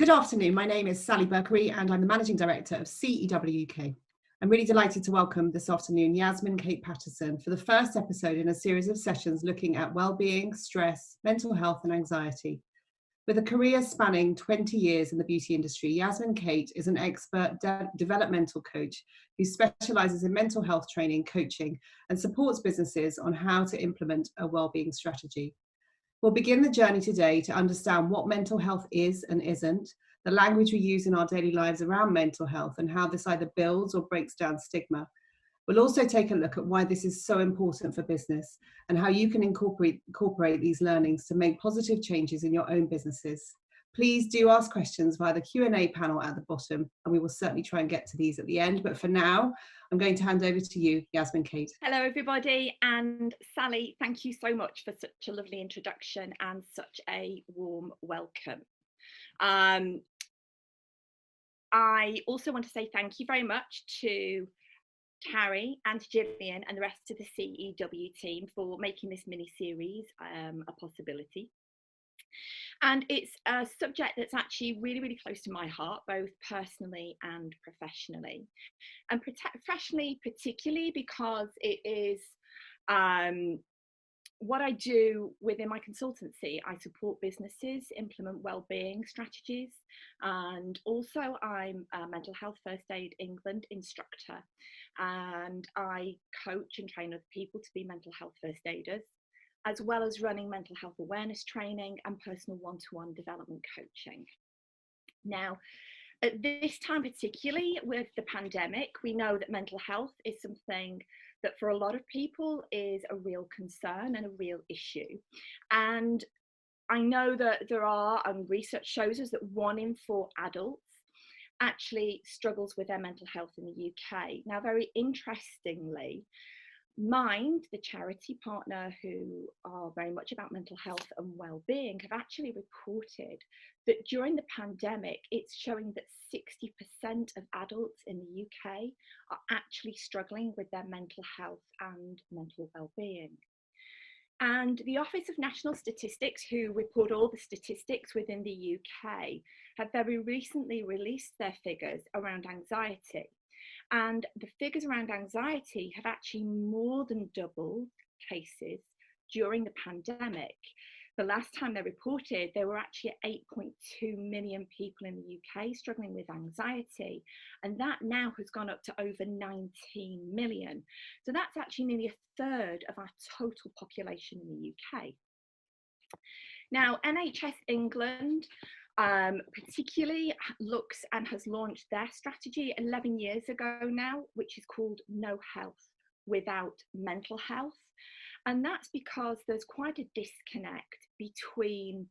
Good afternoon, my name is Sally Berkery and I'm the Managing Director of CEW UK. I'm really delighted to welcome this afternoon Yasmin-Kate Pattison for the first episode in a series of sessions looking at well-being, stress, mental health and anxiety. With a career spanning 20 years in the beauty industry, Yasmin-Kate is an expert developmental coach who specialises in mental health training, coaching and supports businesses on how to implement a well-being strategy. We'll begin the journey today to understand what mental health is and isn't, the language we use in our daily lives around mental health and how this either builds or breaks down stigma. We'll also take a look at why this is so important for business and how you can incorporate these learnings to make positive changes in your own businesses. Please do ask questions via the Q&A panel at the bottom, and we will certainly try and get to these at the end. But for now, I'm going to hand over to you, Yasmin-Kate. Hello, everybody. And Sally, thank you so much for such a lovely introduction and such a warm welcome. I also want to say thank you very much to Carrie and Gillian and the rest of the CEW team for making this mini-series a possibility. And it's a subject that's actually really, really close to my heart, both personally and professionally. And professionally, particularly because it is what I do within my consultancy. I support businesses implement wellbeing strategies, and also I'm a Mental Health First Aid England instructor, and I coach and train other people to be mental health first aiders, as well as running mental health awareness training and personal one-to-one development coaching. Now, at this time, particularly with the pandemic, we know that mental health is something that for a lot of people is a real concern and a real issue. And I know that there are, and research shows us that 1 in 4 adults actually struggles with their mental health in the UK. Now, very interestingly, Mind, the charity partner who are very much about mental health and well-being, have actually reported that during the pandemic, it's showing that 60% of adults in the UK are actually struggling with their mental health and mental well-being. And the Office of National Statistics, who report all the statistics within the UK, have very recently released their figures around anxiety. And the figures around anxiety have actually more than doubled cases during the pandemic. The last time they reported, there were actually 8.2 million people in the UK struggling with anxiety, and that now has gone up to over 19 million. So that's actually nearly 1/3 of our total population in the UK. Now, NHS England particularly looks and has launched their strategy 11 years ago now, which is called No Health Without Mental Health. And that's because there's quite a disconnect between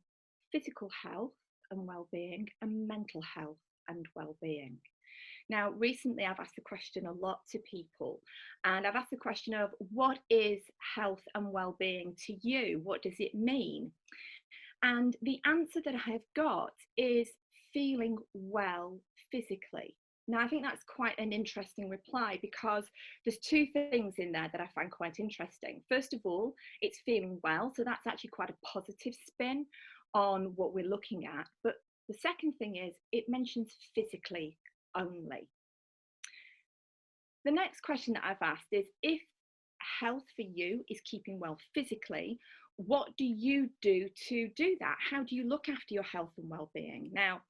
physical health and well-being and mental health and well-being. Now, recently I've asked the question a lot to people, and I've asked the question of what is health and well-being to you? What does it mean? And the answer that I have got is feeling well physically. Now, I think that's quite an interesting reply because there's 2 things in there that I find quite interesting. First of all, it's feeling well. So that's actually quite a positive spin on what we're looking at. But the second thing is it mentions physically only. The next question that I've asked is, if health for you is keeping well physically, what do you do to do that? How do you look after your health and well-being? Now,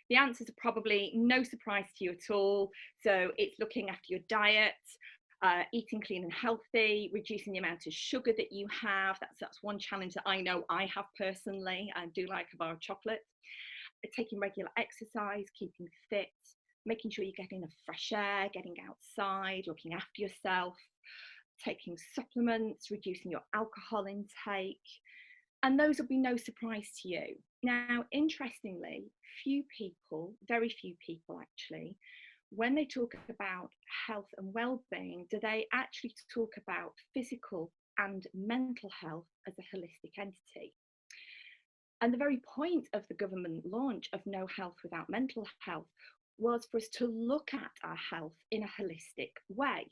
the answers are probably no surprise to you at all. So it's looking after your diet, eating clean and healthy, reducing the amount of sugar that you have. That's one challenge that I know I have personally. I do like a bar of chocolate. Taking regular exercise, keeping fit, making sure you're getting enough fresh air, getting outside, looking after yourself, taking supplements, reducing your alcohol intake, and those will be no surprise to you. Now, interestingly, few people, very few people actually, when they talk about health and well-being, do they actually talk about physical and mental health as a holistic entity. And the very point of the government launch of No Health Without Mental Health was for us to look at our health in a holistic way.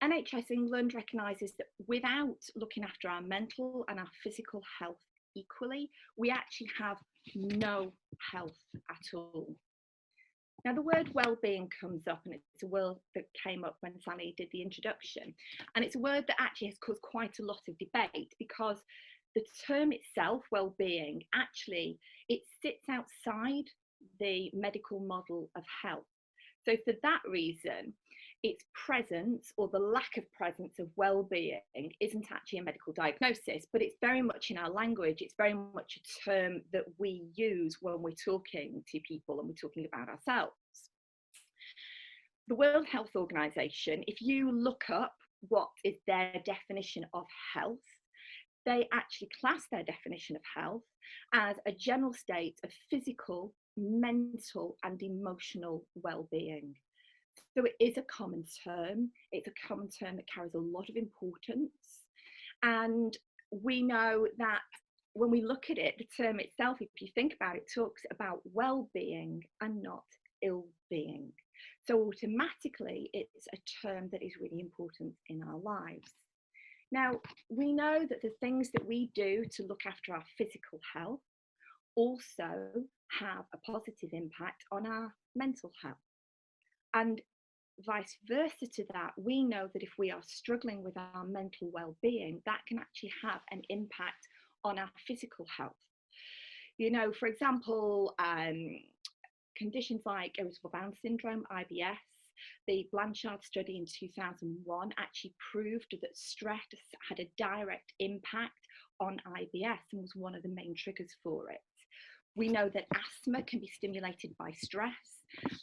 NHS England recognises that without looking after our mental and our physical health equally, we actually have no health at all. Now, the word well-being comes up, and it's a word that came up when Sally did the introduction. And it's a word that actually has caused quite a lot of debate, because the term itself, well-being, actually, it sits outside the medical model of health. So for that reason, its presence, or the lack of presence of well-being, isn't actually a medical diagnosis, but it's very much in our language. It's very much a term that we use when we're talking to people and we're talking about ourselves. The World Health Organization, if you look up what is their definition of health, they actually class their definition of health as a general state of physical, mental, and emotional well-being. So it is a common term. It's a common term that carries a lot of importance. And we know that when we look at it, the term itself, if you think about it, talks about well-being and not ill-being. So automatically, it's a term that is really important in our lives. Now, we know that the things that we do to look after our physical health also have a positive impact on our mental health. And vice versa to that, we know that if we are struggling with our mental well-being, that can actually have an impact on our physical health. You know, for example, conditions like irritable bowel syndrome, IBS, the Blanchard study in 2001 actually proved that stress had a direct impact on IBS and was one of the main triggers for it. We know that asthma can be stimulated by stress.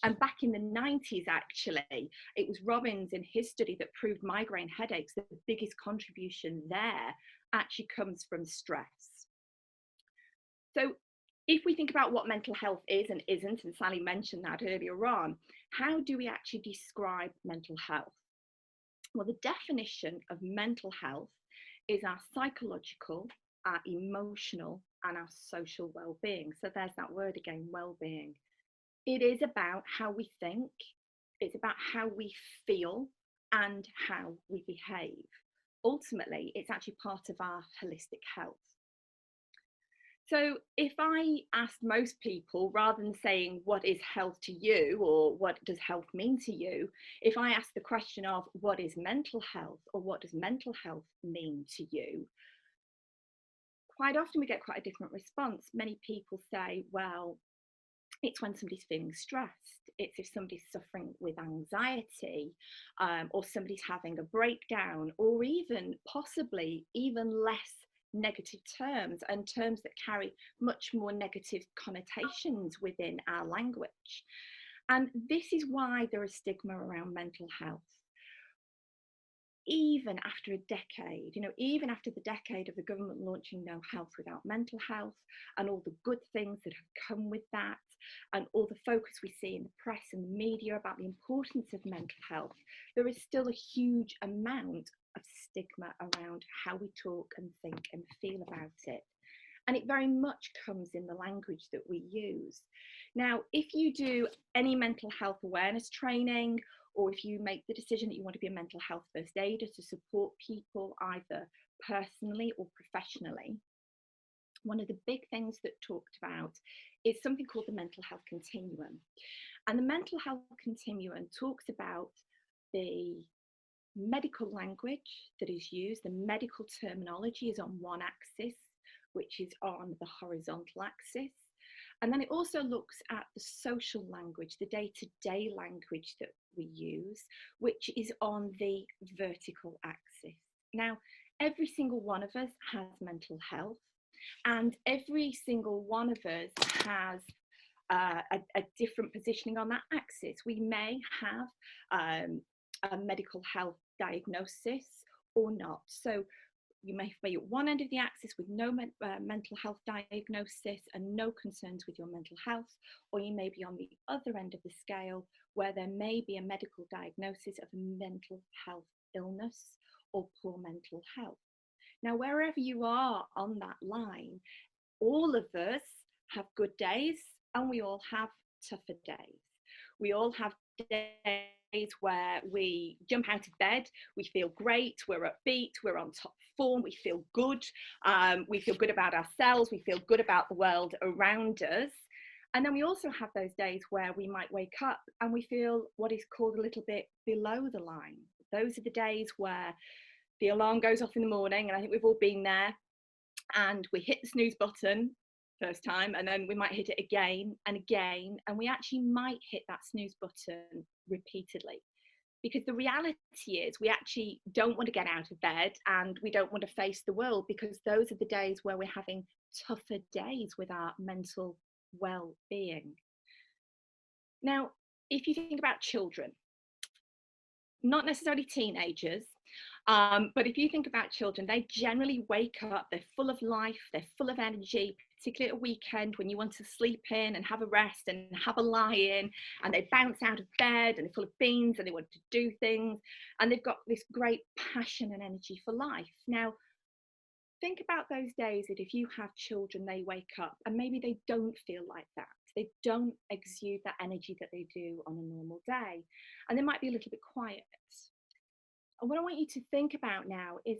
And back in the 90s, actually, it was Robbins in his study that proved migraine headaches, the biggest contribution there actually comes from stress. So if we think about what mental health is and isn't, and Sally mentioned that earlier on, how do we actually describe mental health? Well, the definition of mental health is our psychological, our emotional, and our social well-being. So there's that word again, well-being. It is about how we think, it's about how we feel, and how we behave. Ultimately, it's actually part of our holistic health. So if I asked most people, rather than saying what is health to you or what does health mean to you, if I ask the question of what is mental health or what does mental health mean to you, quite often we get quite a different response. Many people say, well, it's when somebody's feeling stressed, it's if somebody's suffering with anxiety, or somebody's having a breakdown, or even possibly even less negative terms, and terms that carry much more negative connotations within our language. And this is why there is stigma around mental health. Even after a decade, even after the decade of the government launching No Health Without Mental Health, and all the good things that have come with that, and all the focus we see in the press and the media about the importance of mental health, there is still a huge amount of stigma around how we talk and think and feel about it. And it very much comes in the language that we use. Now, if you do any mental health awareness training, or if you make the decision that you want to be a mental health first aider to support people either personally or professionally, one of the big things that talked about is something called the mental health continuum. And the mental health continuum talks about the medical language that is used. The medical terminology is on one axis, which is on the horizontal axis. And then it also looks at the social language, the day-to-day language that we use, which is on the vertical axis. Now, every single one of us has mental health, and every single one of us has a different positioning on that axis. We may have a medical health diagnosis or not. So you may be at one end of the axis with no mental health diagnosis and no concerns with your mental health, or you may be on the other end of the scale where there may be a medical diagnosis of a mental health illness or poor mental health. Now, wherever you are on that line, all of us have good days and we all have tougher days. We all have days where we jump out of bed, we feel great, we're upbeat, we're on top form, we feel good about ourselves, we feel good about the world around us. And then we also have those days where we might wake up and we feel what is called a little bit below the line. Those are the days where the alarm goes off in the morning, and I think we've all been there, and we hit the snooze button first time, and then we might hit it again and again, and we actually might hit that snooze button repeatedly. Because the reality is we actually don't want to get out of bed, and we don't want to face the world, because those are the days where we're having tougher days with our mental well-being. Now, if you think about children, not necessarily teenagers, but if you think about children, they generally wake up, they're full of life, they're full of energy, particularly at a weekend when you want to sleep in and have a rest and have a lie in, and they bounce out of bed and they're full of beans and they want to do things, and they've got this great passion and energy for life. Now, think about those days that if you have children, they wake up and maybe they don't feel like that. They don't exude that energy that they do on a normal day, and they might be a little bit quiet. And what I want you to think about now is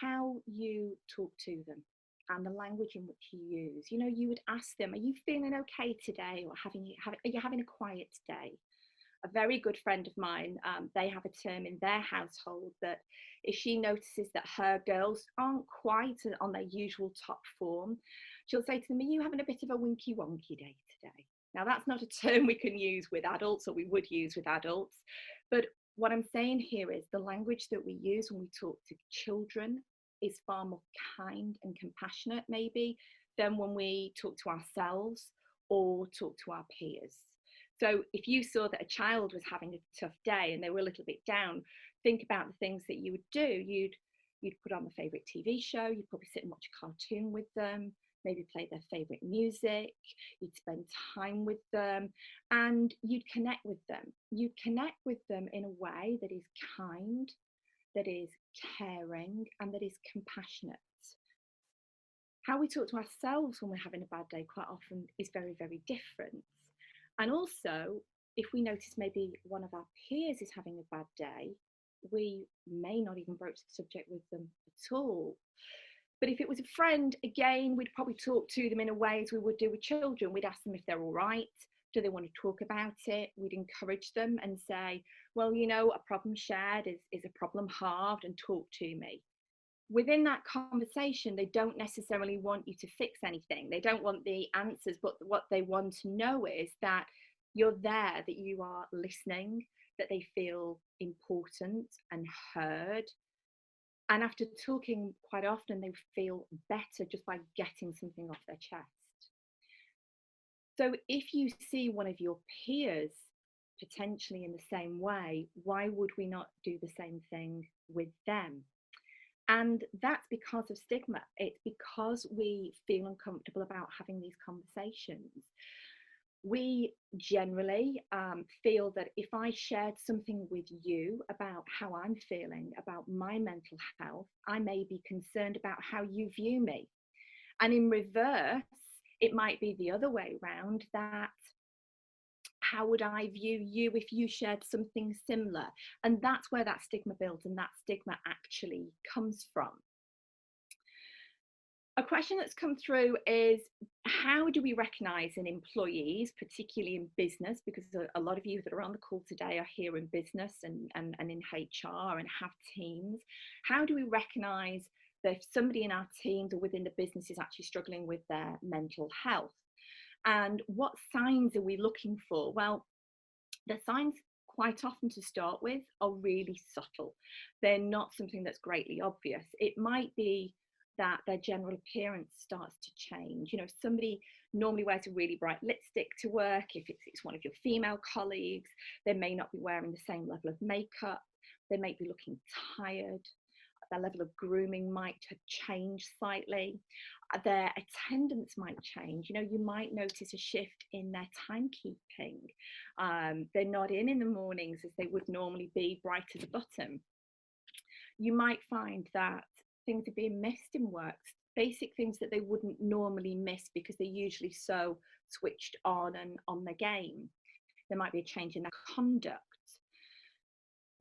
how you talk to them and the language in which you use. You know, you would ask them, are you feeling okay today? Or are you having a quiet day? A very good friend of mine, they have a term in their household that if she notices that her girls aren't quite on their usual top form, she'll say to them, are you having a bit of a winky wonky day today? Now, that's not a term we can use with adults, or we would use with adults, but what I'm saying here is the language that we use when we talk to children is far more kind and compassionate, maybe, than when we talk to ourselves or talk to our peers. So if you saw that a child was having a tough day and they were a little bit down, think about the things that you would do. You'd put on a favourite TV show, you'd probably sit and watch a cartoon with them, maybe play their favourite music, you'd spend time with them, and you'd connect with them. You'd connect with them in a way that is kind, that is caring, and that is compassionate. How we talk to ourselves when we're having a bad day quite often is very, very different. And also, if we notice maybe one of our peers is having a bad day, we may not even broach the subject with them at all. But if it was a friend, again, we'd probably talk to them in a way as we would do with children. We'd ask them if they're all right. Do they want to talk about it? We'd encourage them and say, well, you know, a problem shared is a problem halved, and talk to me. Within that conversation, they don't necessarily want you to fix anything. They don't want the answers, but what they want to know is that you're there, that you are listening, that they feel important and heard. And after talking, quite often they feel better just by getting something off their chest. So if you see one of your peers potentially in the same way, why would we not do the same thing with them? And that's because of stigma. It's because we feel uncomfortable about having these conversations. We generally feel that if I shared something with you about how I'm feeling, about my mental health, I may be concerned about how you view me. And in reverse, it might be the other way around, that how would I view you if you shared something similar? And that's where that stigma builds, and that stigma actually comes from. A question that's come through is, how do we recognise in employees, particularly in business, because a lot of you that are on the call today are here in business and in HR and have teams, how do we recognise that if somebody in our teams or within the business is actually struggling with their mental health? And what signs are we looking for? Well, the signs quite often to start with are really subtle. They're not something that's greatly obvious. It might be that their general appearance starts to change. You know, somebody normally wears a really bright lipstick to work. If it's one of your female colleagues, they may not be wearing the same level of makeup. They may be looking tired. Their level of grooming might have changed slightly. Their attendance might change. You know, you might notice a shift in their timekeeping. They're not in the mornings as they would normally be, bright as a button. You might find that things are being missed in work, basic things that they wouldn't normally miss because they're usually so switched on and on the game. There might be a change in their conduct.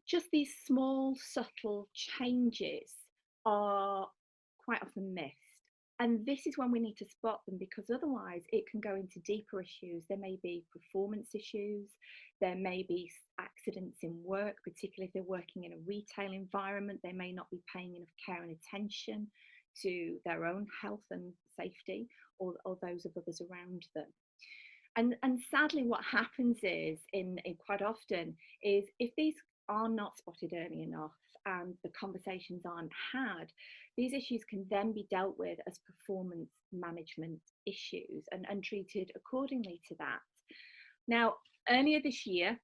just these small, subtle changes are quite often missed. And this is when we need to spot them, because otherwise it can go into deeper issues. There may be performance issues, there may be accidents in work, particularly if they're working in a retail environment. They may not be paying enough care and attention to their own health and safety, or those of others around them. And sadly, what happens is, in quite often, is if these are not spotted early enough and the conversations aren't had, these issues can then be dealt with as performance management issues and treated accordingly to that. Now, earlier this year,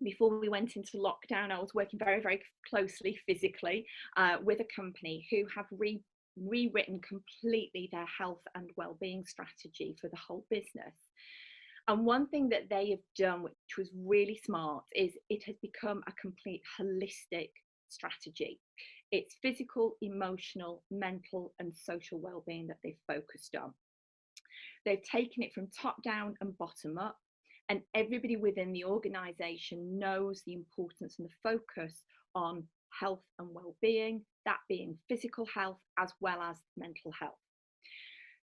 before we went into lockdown, I was working very, very closely physically with a company who have rewritten completely their health and wellbeing strategy for the whole business. And one thing that they have done, which was really smart, is it has become a complete holistic strategy. It's physical, emotional, mental, and social well-being that they've focused on. They've taken it from top down and bottom up, and everybody within the organisation knows the importance and the focus on health and well-being, that being physical health as well as mental health.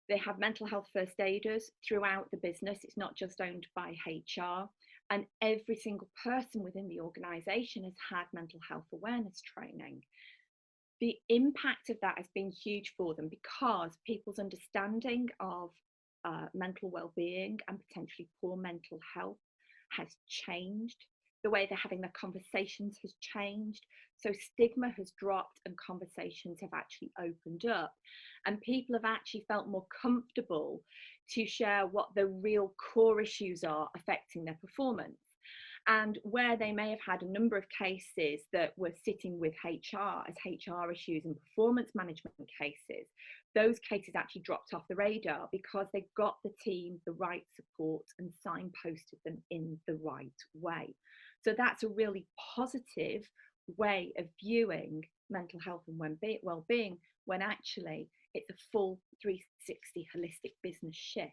They have mental health first aiders throughout the business. It's not just owned by HR. And every single person within the organisation has had mental health awareness training. The impact of that has been huge for them, because people's understanding of mental well-being and potentially poor mental health has changed. The way they're having their conversations has changed. So stigma has dropped and conversations have actually opened up. And people have actually felt more comfortable to share what the real core issues are affecting their performance. And where they may have had a number of cases that were sitting with HR as HR issues and performance management cases, those cases actually dropped off the radar because they got the team the right support and signposted them in the right way. So that's a really positive way of viewing mental health and well-being, when actually it's a full 360 holistic business shift.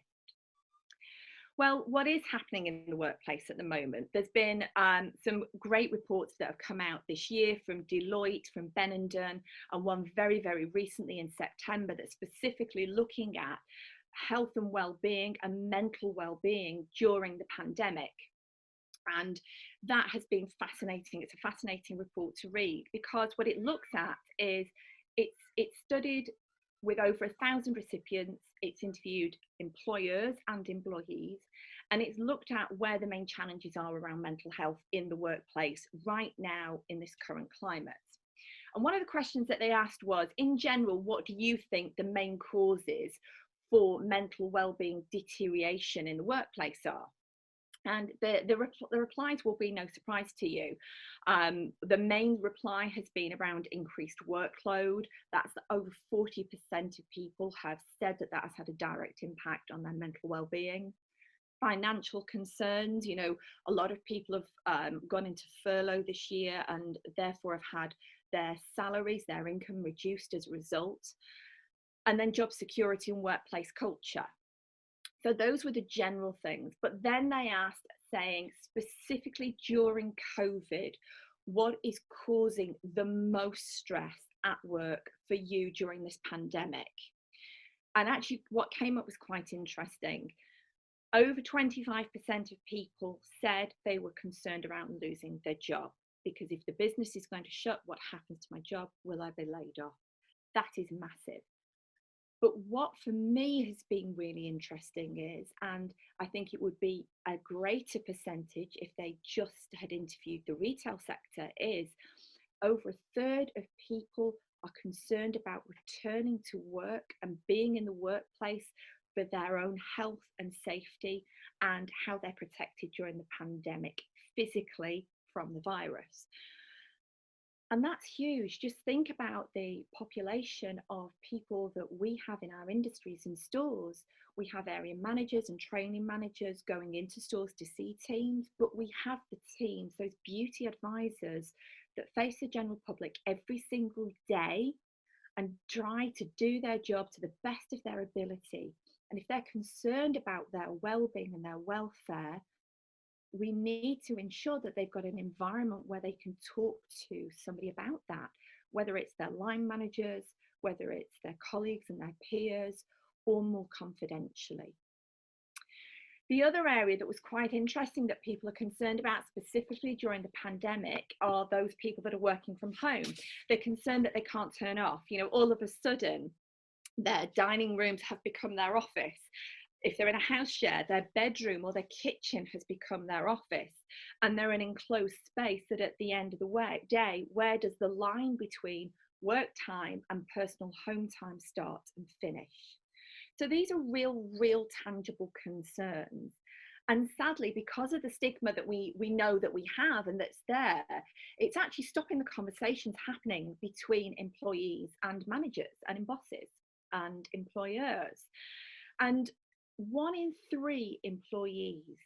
Well, what is happening in the workplace at the moment? There's been some great reports that have come out this year from Deloitte, from Benenden, and one very, very recently in September that's specifically looking at health and well-being and mental well-being during the pandemic. And that has been fascinating. It's a fascinating report to read, because what it looks at is it's studied with over 1,000 recipients. It's interviewed employers and employees, and it's looked at where the main challenges are around mental health in the workplace right now in this current climate. And one of the questions that they asked was, in general, what do you think the main causes for mental well-being deterioration in the workplace are? And the replies will be no surprise to you. The main reply has been around increased workload. That's over 40% of people have said that that has had a direct impact on their mental well-being. Financial concerns, you know, a lot of people have gone into furlough this year and therefore have had their salaries, their income reduced as a result. And then job security and workplace culture. So those were the general things. But then they asked, saying specifically during COVID, what is causing the most stress at work for you during this pandemic? And actually what came up was quite interesting. Over 25% of people said they were concerned around losing their job, because if the business is going to shut, what happens to my job? Will I be laid off? That is massive. But what for me has been really interesting is, and I think it would be a greater percentage if they just had interviewed the retail sector, is over a third of people are concerned about returning to work and being in the workplace for their own health and safety, and how they're protected during the pandemic physically from the virus. And that's huge. Just think about the population of people that we have in our industries and stores. We have area managers and training managers going into stores to see teams, but we have the teams, those beauty advisors that face the general public every single day and try to do their job to the best of their ability. And if they're concerned about their well-being and their welfare, we need to ensure that they've got an environment where they can talk to somebody about that, whether it's their line managers, whether it's their colleagues and their peers, or more confidentially. The other area that was quite interesting that people are concerned about specifically during the pandemic are those people that are working from home. They're concerned that they can't turn off. You know, all of a sudden, their dining rooms have become their office. If they're in a house share, their bedroom or their kitchen has become their office, and they're an enclosed space that at the end of the day, where does the line between work time and personal home time start and finish? So these are real tangible concerns. And sadly, because of the stigma that we know that we have and that's there, it's actually stopping the conversations happening between employees and managers and bosses and employers. And 1 in 3 employees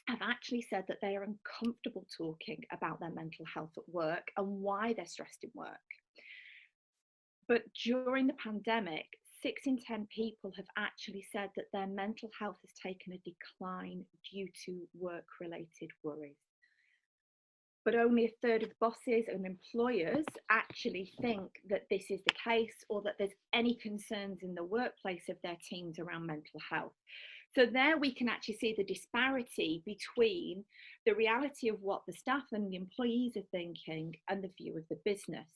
have actually said that they are uncomfortable talking about their mental health at work and why they're stressed in work. But during the pandemic, 6 in 10 people have actually said that their mental health has taken a decline due to work-related worries. But only 1/3 of bosses and employers actually think that this is the case, or that there's any concerns in the workplace of their teams around mental health. So there we can actually see the disparity between the reality of what the staff and the employees are thinking and the view of the business.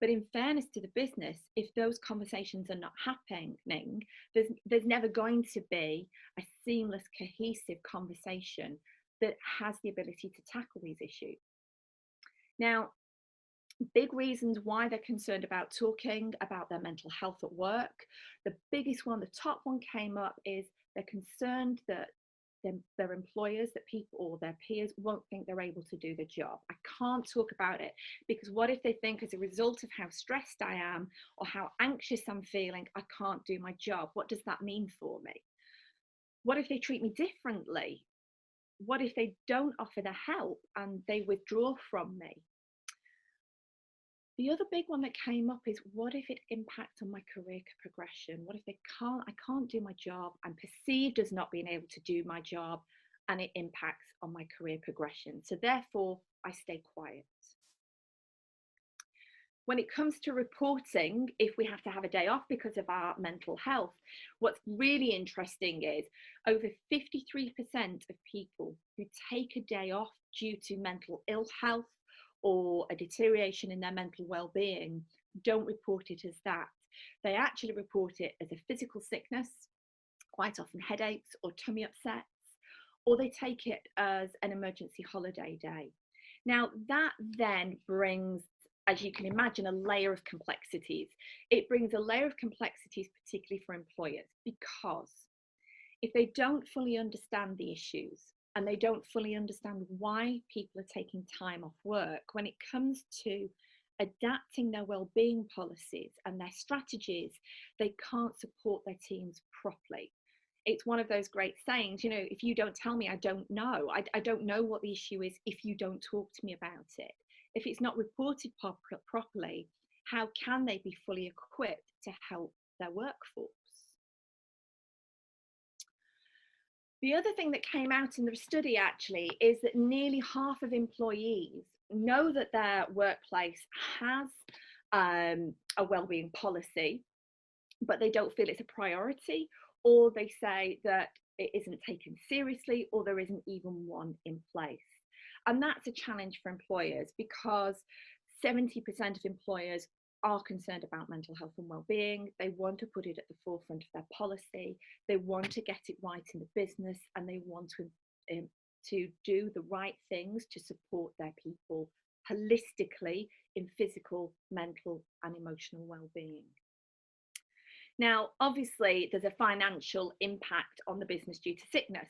But in fairness to the business, if those conversations are not happening, there's never going to be a seamless, cohesive conversation that has the ability to tackle these issues. Now, big reasons why they're concerned about talking about their mental health at work. The biggest one, the top one came up, is they're concerned that their employers, that people or their peers won't think they're able to do the job. I can't talk about it because what if they think as a result of how stressed I am or how anxious I'm feeling, I can't do my job? What does that mean for me? What if they treat me differently? What if they don't offer the help and they withdraw from me? The other big one that came up is, what if it impacts on my career progression? What if I can't do my job, I'm perceived as not being able to do my job, and it impacts on my career progression. So therefore, I stay quiet. When it comes to reporting, if we have to have a day off because of our mental health, what's really interesting is over 53% of people who take a day off due to mental ill health or a deterioration in their mental well-being don't report it as that. They actually report it as a physical sickness, quite often headaches or tummy upsets, or they take it as an emergency holiday day. Now that then brings, as you can imagine, a layer of complexities. It brings a layer of complexities, particularly for employers, because if they don't fully understand the issues and they don't fully understand why people are taking time off work, when it comes to adapting their wellbeing policies and their strategies, they can't support their teams properly. It's one of those great sayings, you know, if you don't tell me, I don't know. I don't know what the issue is if you don't talk to me about it. If it's not reported properly, how can they be fully equipped to help their workforce? The other thing that came out in the study actually is that nearly half of employees know that their workplace has a wellbeing policy, but they don't feel it's a priority, or they say that it isn't taken seriously, or there isn't even one in place. And that's a challenge for employers, because 70% of employers are concerned about mental health and well-being. They want to put it at the forefront of their policy. They want to get it right in the business, and they want to do the right things to support their people holistically in physical, mental, and emotional well-being. Now, obviously, there's a financial impact on the business due to sickness,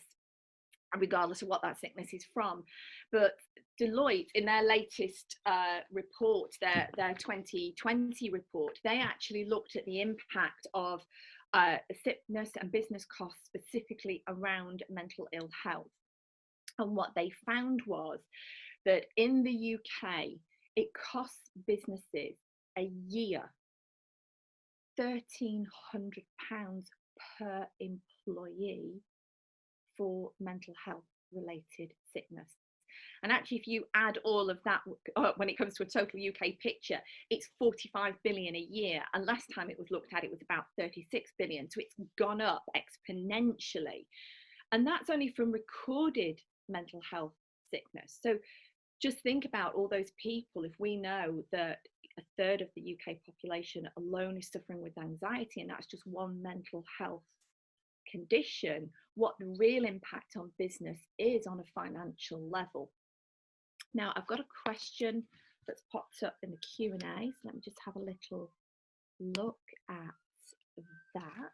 regardless of what that sickness is from. But Deloitte, in their latest report, their 2020 report, they actually looked at the impact of sickness and business costs specifically around mental ill health. And what they found was that in the UK, it costs businesses a year £1,300 per employee for mental health related sickness. And actually, if you add all of that when it comes to a total UK picture, it's 45 billion a year. And last time it was looked at, it was about 36 billion. So it's gone up exponentially. And that's only from recorded mental health sickness. So just think about all those people. If we know that a third of the UK population alone is suffering with anxiety, and that's just one mental health condition, what the real impact on business is on a financial level. Now, I've got a question that's popped up in the Q&A, so let me just have a little look at that.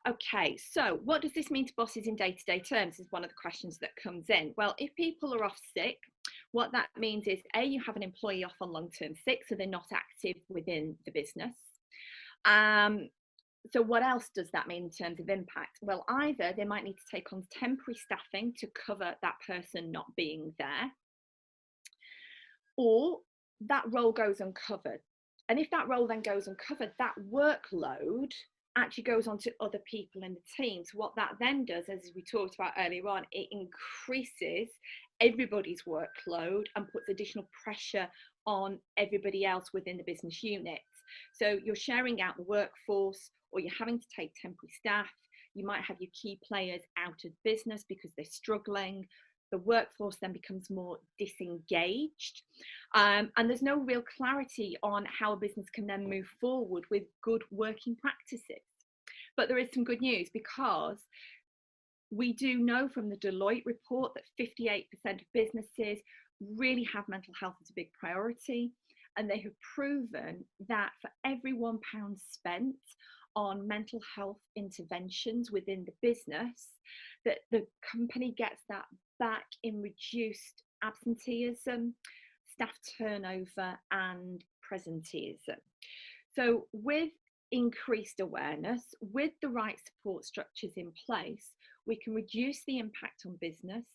Okay, so what does this mean to bosses in day-to-day terms is one of the questions that comes in. Well, if people are off sick, what that means is, A, you have an employee off on long-term sick, so they're not active within the business. So what else does that mean in terms of impact? Well, either they might need to take on temporary staffing to cover that person not being there, or that role goes uncovered. And if that role then goes uncovered, that workload actually goes on to other people in the team. So what that then does, as we talked about earlier on, it increases everybody's workload and puts additional pressure on everybody else within the business unit. So you're sharing out the workforce, or you're having to take temporary staff. You might have your key players out of business because they're struggling. The workforce then becomes more disengaged, and there's no real clarity on how a business can then move forward with good working practices. But there is some good news, because we do know from the Deloitte report that 58% of businesses really have mental health as a big priority, and they have proven that for every £1 spent on mental health interventions within the business, that the company gets that back in reduced absenteeism, staff turnover, and presenteeism. So with increased awareness, with the right support structures in place, we can reduce the impact on business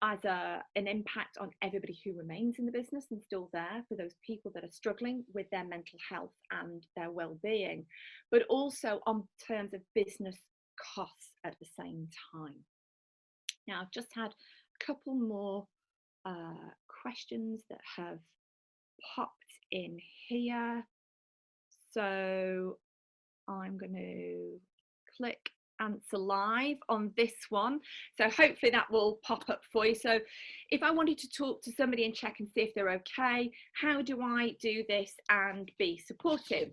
as an impact on everybody who remains in the business and still there, for those people that are struggling with their mental health and their well-being, but also on terms of business costs at the same time. Now, I've just had a couple more questions that have popped in here. So I'm going to click answer live on this one. So hopefully that will pop up for you. So if I wanted to talk to somebody and check and see if they're okay, how do I do this and be supportive?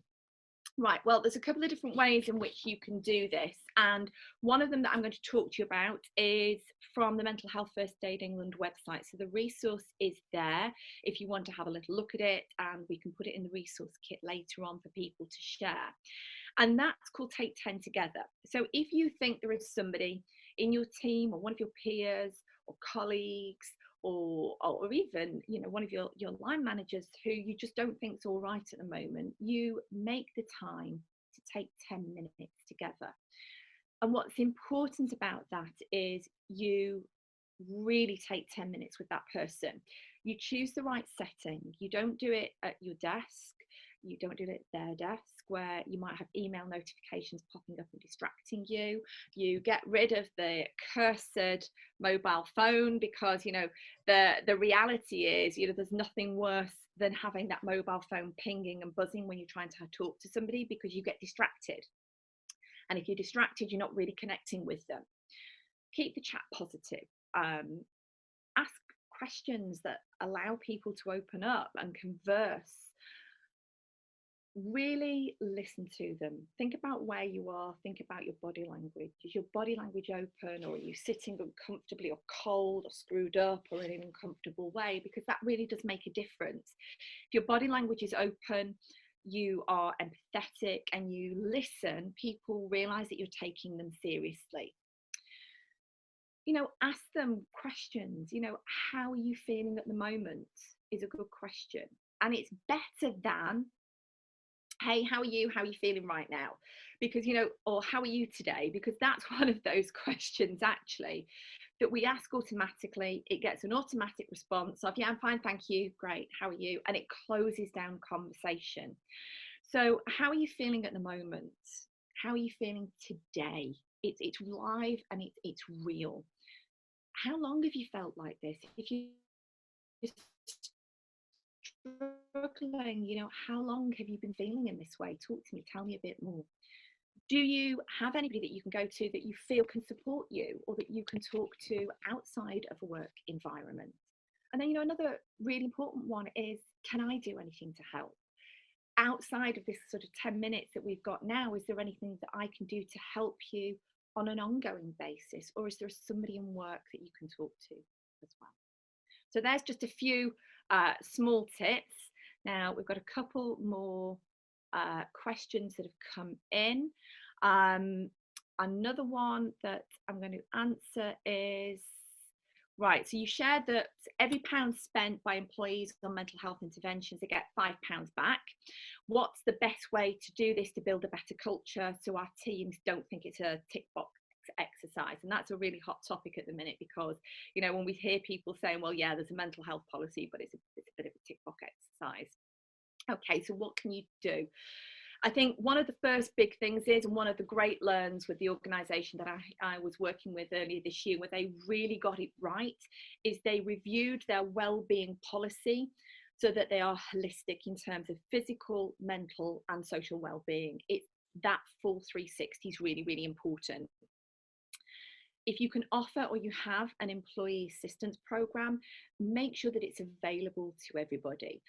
Right, well, there's a couple of different ways in which you can do this, and one of them that I'm going to talk to you about is from the Mental Health First Aid England website. So the resource is there if you want to have a little look at it, and we can put it in the resource kit later on for people to share. And that's called Take 10 Together. So if you think there is somebody in your team or one of your peers or colleagues or even, you know, one of your line managers who you just don't think is all right at the moment, you make the time to take 10 minutes together. And what's important about that is you really take 10 minutes with that person. You choose the right setting. You don't do it at your desk. You don't do it at their desk, where you might have email notifications popping up and distracting you. You get rid of the cursed mobile phone, because, you know, the reality is, you know, there's nothing worse than having that mobile phone pinging and buzzing when you're trying to talk to somebody, because you get distracted. And if you're distracted, you're not really connecting with them. Keep the chat positive. Ask questions that allow people to open up and converse. Really listen to them. Think about where you are. Think about your body language. Is your body language open, or are you sitting uncomfortably or cold or screwed up or in an uncomfortable way? Because that really does make a difference. If your body language is open, you are empathetic and you listen, people realize that you're taking them seriously. You know, ask them questions. You know, how are you feeling at the moment is a good question. And it's better than, hey, how are you? How are you feeling right now? Because, you know, or how are you today? Because that's one of those questions actually that we ask automatically. It gets an automatic response of, yeah, I'm fine, thank you, great, how are you? And it closes down conversation. So how are you feeling at the moment? How are you feeling today? It's live and it's real. how long have you felt like this? If you're struggling, how long have you been feeling in this way? Talk to me, tell me a bit more. Do you have anybody that you can go to that you feel can support you, or that you can talk to outside of a work environment? And then, another really important one is, can I do anything to help? Outside of this sort of 10 minutes that we've got now, is there anything that I can do to help you on an ongoing basis? Or is there somebody in work that you can talk to as well? So there's just a few small tips. Now we've got a couple more questions that have come in. Another one that I'm going to answer is, right, so you shared that every pound spent by employees on mental health interventions, they get £5 back. What's the best way to do this to build a better culture so our teams don't think it's a tick box exercise? And that's a really hot topic at the minute, because when we hear people saying, well, yeah, there's a mental health policy, but it's a bit of a tick box exercise. Okay, so what can you do? I think one of the first big things is, and one of the great learns with the organisation that I was working with earlier this year, where they really got it right, is they reviewed their wellbeing policy so that they are holistic in terms of physical, mental and social wellbeing. It's that full 360 is really, really important. If you can offer, or you have, an employee assistance program, make sure that it's available to everybody.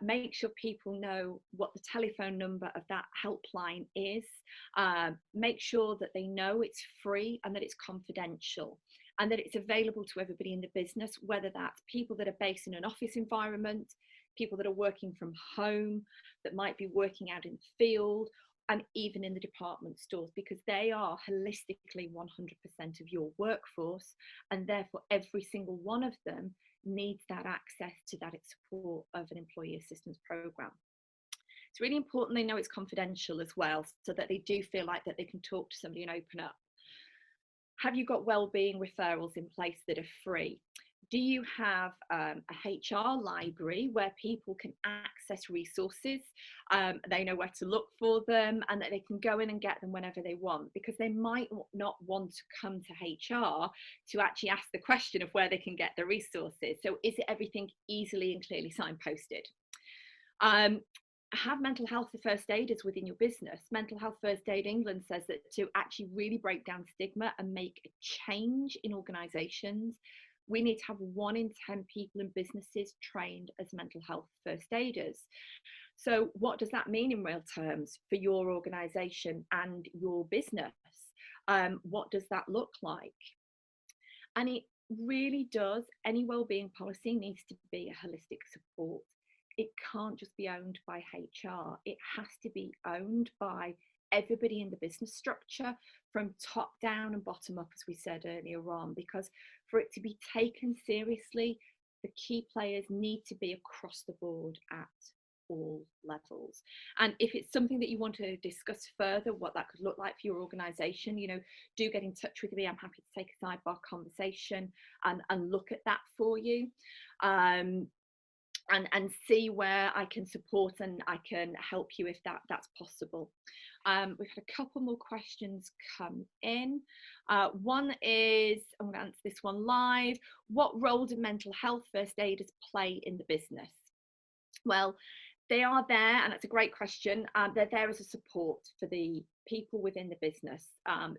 Make sure people know what the telephone number of that helpline is. Make sure that they know it's free and that it's confidential, and that it's available to everybody in the business, whether that's people that are based in an office environment, people that are working from home, that might be working out in the field, and even in the department stores, because they are holistically 100% of your workforce, and therefore every single one of them needs that access to that support of an employee assistance program. It's really important they know it's confidential as well, so that they do feel like that they can talk to somebody and open up. Have you got wellbeing referrals in place that are free? Do you have a HR library where people can access resources? They know where to look for them, and that they can go in and get them whenever they want, because they might not want to come to HR to actually ask the question of where they can get the resources. So is it everything easily and clearly signposted? Have mental health first aiders within your business. Mental Health First Aid England says that to actually really break down stigma and make a change in organisations, we need to have 1 in 10 people in businesses trained as mental health first aiders. So what does that mean in real terms for your organisation and your business? What does that look like? And it really does, any wellbeing policy needs to be a holistic support. It can't just be owned by HR. It has to be owned by everybody in the business structure, from top down and bottom up, as we said earlier on, because for it to be taken seriously, the key players need to be across the board at all levels. And if it's something that you want to discuss further, what that could look like for your organisation, do get in touch with me. I'm happy to take a sidebar conversation and look at that for you. And see where I can support and I can help you if that's possible. We've had a couple more questions come in. One is, I'm going to answer this one live. What role do mental health first aiders play in the business? Well, they are there, and it's a great question. They're there as a support for the people within the business.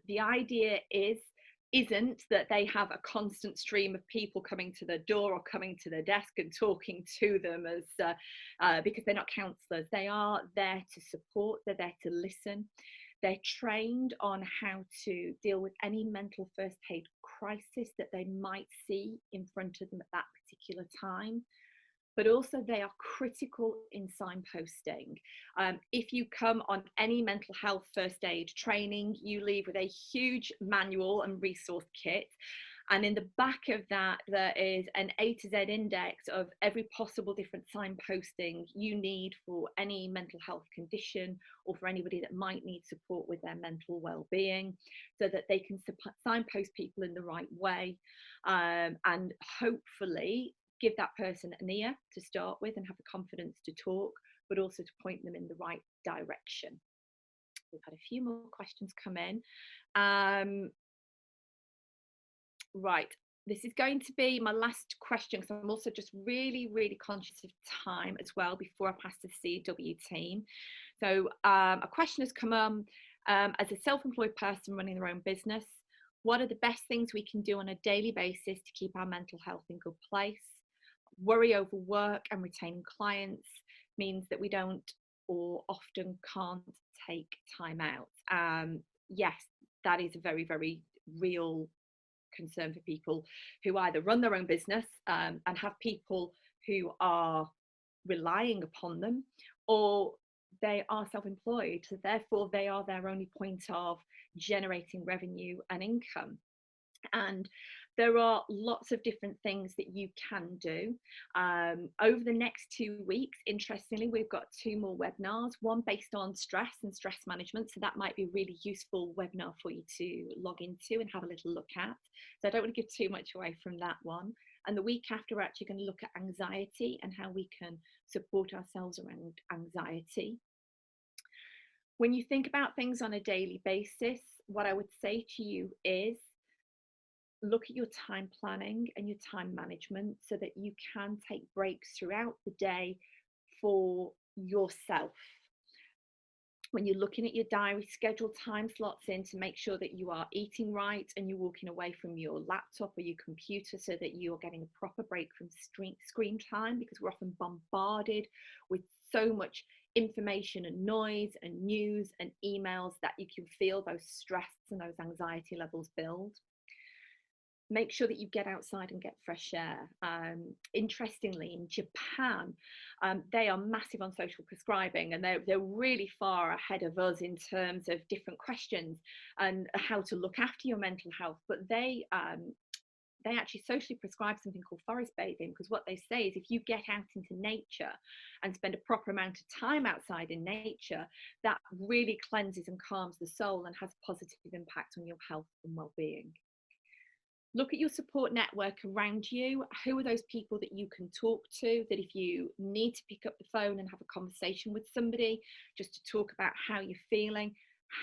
The idea isn't that they have a constant stream of people coming to their door or coming to their desk and talking to them, as because they're not counsellors. They are there to support, they're there to listen. They're trained on how to deal with any mental first aid crisis that they might see in front of them at that particular time. But also they are critical in signposting. If you come on any mental health first aid training, you leave with a huge manual and resource kit. And in the back of that, there is an A to Z index of every possible different signposting you need for any mental health condition, or for anybody that might need support with their mental well-being, so that they can signpost people in the right way, and hopefully give that person an ear to start with and have the confidence to talk, but also to point them in the right direction. We've had a few more questions come in. Right, this is going to be my last question, because I'm also just really, really conscious of time as well before I pass to the CW team. So a question has come on, as a self-employed person running their own business, what are the best things we can do on a daily basis to keep our mental health in good place? Worry over work and retaining clients means that we don't, or often can't, take time out. Yes, that is a very, very real concern for people who either run their own business and have people who are relying upon them, or they are self-employed, so therefore they are their only point of generating revenue and income. And there are lots of different things that you can do. Over the next 2 weeks, interestingly, we've got 2 more webinars, one based on stress and stress management. So that might be a really useful webinar for you to log into and have a little look at. So I don't want to give too much away from that one. And the week after, we're actually going to look at anxiety and how we can support ourselves around anxiety. When you think about things on a daily basis, what I would say to you is look at your time planning and your time management so that you can take breaks throughout the day for yourself. When you're looking at your diary, schedule time slots in to make sure that you are eating right and you're walking away from your laptop or your computer so that you're getting a proper break from screen time, because we're often bombarded with so much information and noise and news and emails that you can feel those stress and those anxiety levels build. Make sure that you get outside and get fresh air. Interestingly, in Japan, they are massive on social prescribing, and they're really far ahead of us in terms of different questions and how to look after your mental health. But they actually socially prescribe something called forest bathing, because what they say is if you get out into nature and spend a proper amount of time outside in nature, that really cleanses and calms the soul and has a positive impact on your health and well-being. Look at your support network around you. Who are those people that you can talk to, that if you need to pick up the phone and have a conversation with somebody just to talk about how you're feeling,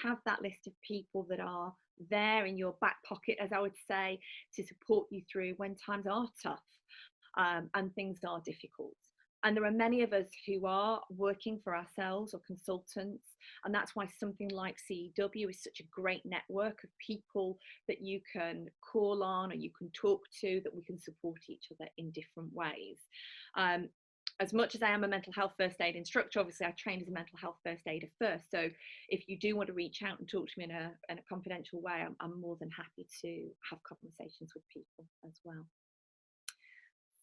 have that list of people that are there in your back pocket, as I would say, to support you through when times are tough and things are difficult. And there are many of us who are working for ourselves or consultants, and that's why something like CEW is such a great network of people that you can call on or you can talk to, that we can support each other in different ways. As much as I am a mental health first aid instructor, obviously I trained as a mental health first aider first. So if you do want to reach out and talk to me in a confidential way, I'm more than happy to have conversations with people as well.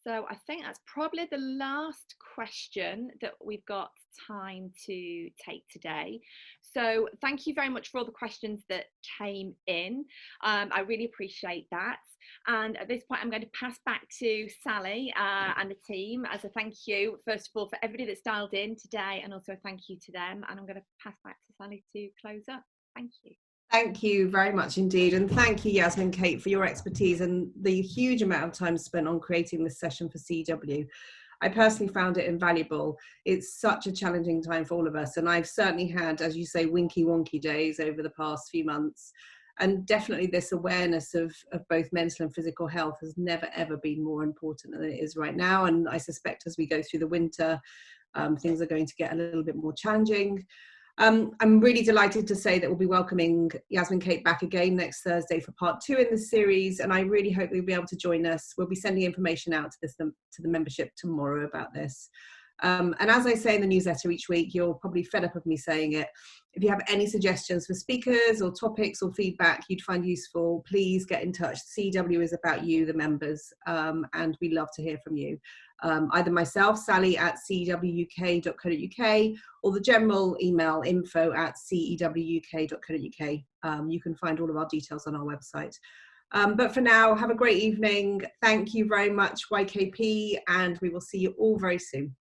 So I think that's probably the last question that we've got time to take today. So thank you very much for all the questions that came in. I really appreciate that. And at this point, I'm going to pass back to Sally and the team as a thank you, first of all, for everybody that's dialed in today, and also a thank you to them. And I'm going to pass back to Sally to close up. Thank you. Thank you very much indeed. And thank you, Yasmin-Kate, for your expertise and the huge amount of time spent on creating this session for CW. I personally found it invaluable. It's such a challenging time for all of us. And I've certainly had, as you say, winky wonky days over the past few months. And definitely this awareness of both mental and physical health has never, ever been more important than it is right now. And I suspect as we go through the winter, things are going to get a little bit more challenging. I'm really delighted to say that we'll be welcoming Yasmin-Kate back again next Thursday for part 2 in this series, and I really hope you'll be able to join us. We'll be sending information out to the membership tomorrow about this. And as I say in the newsletter each week, you're probably fed up of me saying it. If you have any suggestions for speakers or topics or feedback you'd find useful, please get in touch. CW is about you, the members, and we love to hear from you. Either myself, Sally at cewuk.co.uk, or the general email info@cewuk.co.uk. You can find all of our details on our website. But for now, have a great evening. Thank you very much, YKP, and we will see you all very soon.